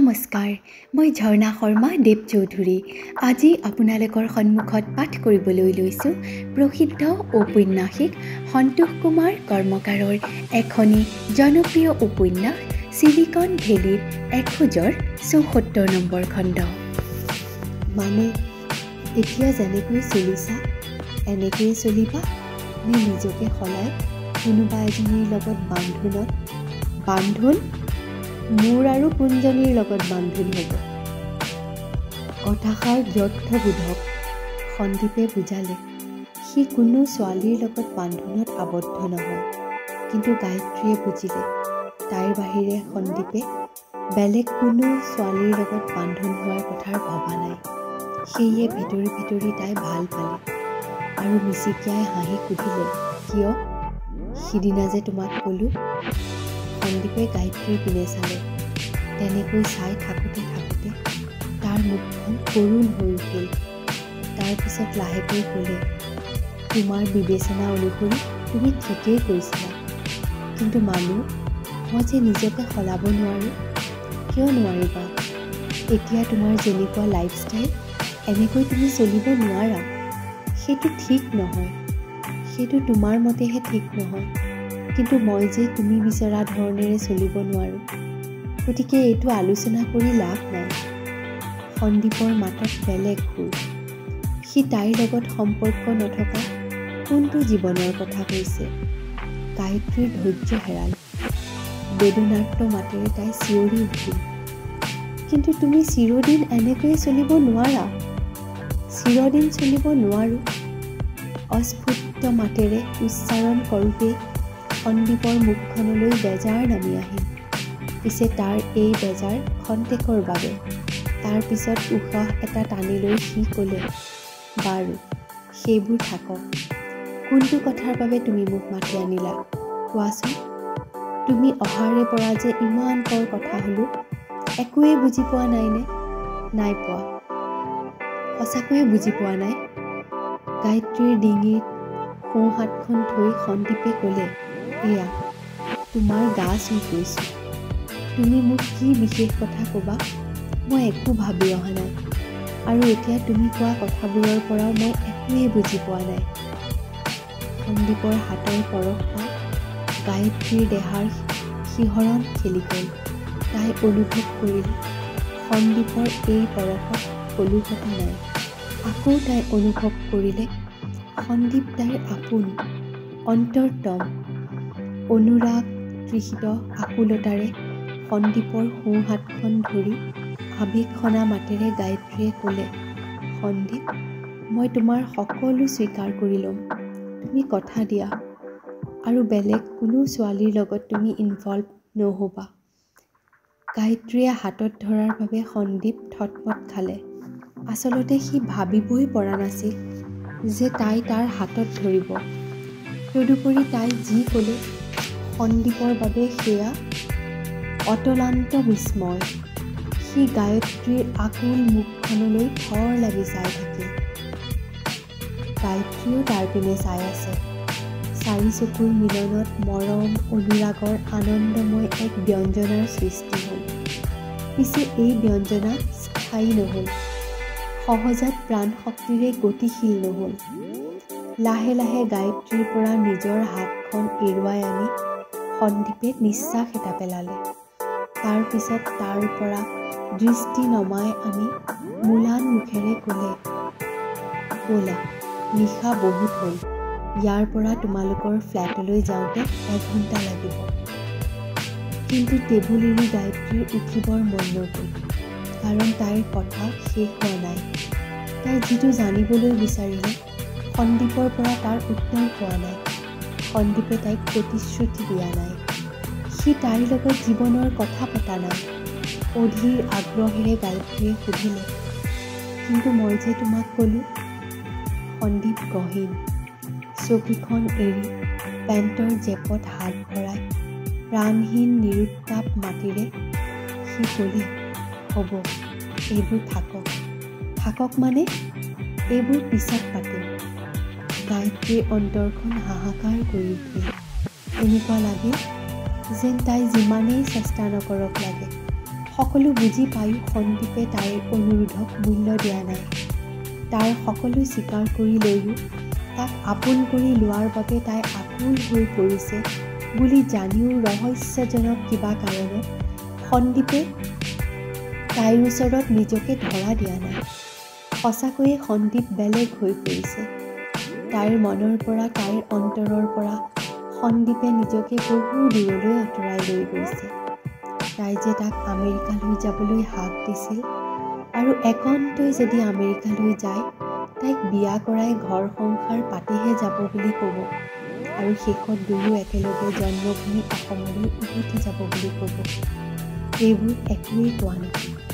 নমস্কাৰ, মই ঝৰ্ণা শৰ্মা দেৱ চৌধুৰী। আজি আপোনালোকৰ সন্মুখত পাঠ কৰিবলৈ লৈছোঁ প্ৰসিদ্ধ ঔপন্যাসিক সন্তোষ কুমাৰ কৰ্মকাৰৰ এখনি জনপ্ৰিয় উপন্যাস চিলিকন ভেলীৰ 1074 নম্বৰ খণ্ড। মানে এতিয়া যেনেকৈ চলিছা এনেকৈয়ে চলিবা নে নিজকে সলাই কোনোবা এজনীৰ লগত বান্ধোন মোৰ আৰু কোনজনীৰ লগত বান্ধোন হ'ব? কথাষাৰ ব্যৰ্থবোধক সন্দীপে বুজালে। সি কোনো ছোৱালীৰ লগত বান্ধোনত আবদ্ধ নহয়, কিন্তু গায়ত্ৰীয়ে বুজিলে তাইৰ বাহিৰে সন্দীপে বেলেগ কোনো ছোৱালীৰ লগত বান্ধোন হোৱাৰ কথা ভবা নাই। সেয়ে ভিতৰি ভিতৰি তাই ভাল পালে আৰু মিচিকিয়াই হাঁহি সুধিলে, কিয়? সিদিনা যে তোমাক ক'লোঁ। সন্দীপে গায়ত্ৰীৰ পিনে চালে। তেনেকৈ চাই থাকোঁতে থাকোঁতে তাৰ মুখখন কৰুণ হৈ উঠিল। তাৰপিছত লাহেকৈ ক'লে, তোমাৰ বিবেচনা অনুসৰি তুমি ঠিকেই কৈছিলা, কিন্তু মানুহ মই যে নিজকে সলাব নোৱাৰোঁ। কিয় নোৱাৰিবা? এতিয়া তোমাৰ যেনেকুৱা লাইফষ্টাইল এনেকৈ তুমি চলিব নোৱাৰা। সেইটো ঠিক নহয়, সেইটো তোমাৰ মতেহে ঠিক নহয়, কিন্তু মই যে তুমি বিচৰা ধৰণেৰে চলিব নোৱাৰোঁ। গতিকে এইটো আলোচনা কৰি লাভ নাই। সন্দীপৰ মাতত বেলেগ সুৰ। সি তাইৰ লগত সম্পৰ্ক নথকা কোনটো জীৱনৰ কথা কৈছে? গায়ত্ৰীৰ ধৈৰ্য হেৰাল। বেদনাৰ্ত মাতেৰে তাই চিঞৰি উঠিল, কিন্তু তুমি চিৰদিন এনেকৈয়ে চলিব নোৱাৰা। চিৰদিন চলিব নোৱাৰোঁ। অস্ফুট মাতেৰে উচ্চাৰণ কৰোঁতেই সন্দীপৰ মুখখনলৈ বেজাৰ নামি আহিল। পিছে তাৰ এই বেজাৰ খন্তেকৰ বাবে। তাৰ পিছত উশাহ এটা টানি লৈ সি ক'লে, বাৰু সেইবোৰ থাকক। কোনটো কথাৰ বাবে তুমি মোক মাতি আনিলা কোৱাচোন? তুমি অহাৰে পৰা যে ইমান পৰ কথা হ'লোঁ, একোৱেই বুজি পোৱা নাইনে? নাই পোৱা। সঁচাকৈয়ে বুজি পোৱা নাই। গায়ত্ৰীৰ ডিঙিত সোঁহাতখন থৈ সন্দীপে ক'লে, এয়া তোমাৰ গা চুই কৈছোঁ। তুমি মোক কি বিশেষ কথা ক'বা মই একো ভাবি অহা নাই, আৰু এতিয়া তুমি কোৱা কথাবোৰৰ পৰাও মই একোৱেই বুজি পোৱা নাই। সন্দীপৰ হাতৰ পৰশ পাই গায়ত্ৰীৰ দেহাৰ শিহৰণ খেলি গ'ল। তাই অনুভৱ কৰিল সন্দীপৰ এই পৰশত কলুষতা নাই। আকৌ তাই অনুভৱ কৰিলে সন্দীপ তাইৰ আপোন, অন্তৰতম। অনুৰাগ তৃষিত আকুলতাৰে সন্দীপৰ সোঁহাতখন ধৰি আৱেগসনা মাতেৰে গায়ত্ৰীয়ে ক'লে, সন্দীপ, মই তোমাৰ সকলো স্বীকাৰ কৰি ল'ম। তুমি কথা দিয়া আৰু বেলেগ কোনো ছোৱালীৰ লগত তুমি ইনভলভ নহ'বা। গায়ত্ৰীয়ে হাতত ধৰাৰ বাবে সন্দীপ থতমত খালে। আচলতে সি ভাবিবই পৰা নাছিল যে তাই তাৰ হাতত ধৰিব। তদুপৰি তাই যি ক'লে সন্দীপৰ বাবে সেয়া অতলান্ত বিস্ময়। সি গায়ত্ৰীৰ আকুল মুখখনলৈ থৰ লাগি চাই থাকিল। গায়ত্ৰীও তাৰ পিনে চাই আছে। চাৰি চকুৰ মিলনত মৰম অনুৰাগৰ আনন্দময় এক ব্যঞ্জনাৰ সৃষ্টি হ'ল। পিছে এই ব্যঞ্জনা স্থায়ী নহ'ল, সহজাত প্ৰাণ শক্তিৰে গতিশীল নহ'ল। লাহে লাহে গায়ত্ৰীৰ পৰা নিজৰ হাতখন এৰুৱাই আনি সন্দীপে নিশ্বাস এটা পেলালে। তাৰ পিছত তাৰ পৰা দৃষ্টি নমাই আনি মোলান মুখেৰে ক'লে, ব'লা, নিশা বহুত হ'ল। ইয়াৰ পৰা তোমালোকৰ ফ্লেটলৈ যাওঁতে 1 ঘণ্টা লাগিব। কিন্তু টেবুল এৰি গায়ত্ৰীৰ উঠিবৰ মন নগ'ল, কাৰণ তাইৰ কথা শেষ হোৱা নাই। তাই যিটো জানিবলৈ বিচাৰিলে সন্দীপৰ পৰা তাৰ উত্তৰ পোৱা নাই। সন্দীপে তাইক প্ৰতিশ্ৰুতি দিয়া নাই। সি তাইৰ লগত জীৱনৰ কথা পতা নাই। অধীৰ আগ্ৰহেৰে গায়ত্ৰীয়ে সুধিলে, কিন্তু মই যে তোমাক ক'লোঁ। সন্দীপ গহীন চকীখন এৰি পেণ্টৰ জেপত হাত ভৰাই প্ৰাণহীন নিৰুত্তাপ মাতিৰে সি ক'লে, হ'ব, এইবোৰ থাকক মানে এইবোৰ পিছত পাতিম। গায়ত্ৰীৰ অন্তৰখন হাহাকাৰ কৰি উঠিল। এনেকুৱা লাগে যেন তাই যিমানেই চেষ্টা নকৰক লাগে সকলো বুজি পায়ো সন্দীপে তাইৰ অনুৰোধক মূল্য দিয়া নাই। তাৰ সকলো স্বীকাৰ কৰি লৈও তাক আপোন কৰি লোৱাৰ বাবে তাই আকুল হৈ পৰিছে বুলি জানিও ৰহস্যজনক কিবা কাৰণত সন্দীপে তাইৰ ওচৰত নিজকে ধৰা দিয়া নাই। সঁচাকৈয়ে সন্দীপ বেলেগ হৈ পৰিছে। তাইৰ মনৰ পৰা তাইৰ অন্তৰৰ পৰা সন্দীপে নিজকে বহু দূৰলৈ আঁতৰাই লৈ গৈছে। তাই যে তাক আমেৰিকালৈ যাবলৈ হাক দিছিল আৰু একান্তই যদি আমেৰিকালৈ যায় তাইক বিয়া কৰাই ঘৰ সংসাৰ পাতিহে যাব বুলি ক'ব আৰু শেষত দুয়ো একেলগে জন্মভূমি অসমলৈ উভতি যাব বুলি ক'ব। এইবোৰ একোৱেই কোৱা নহয়।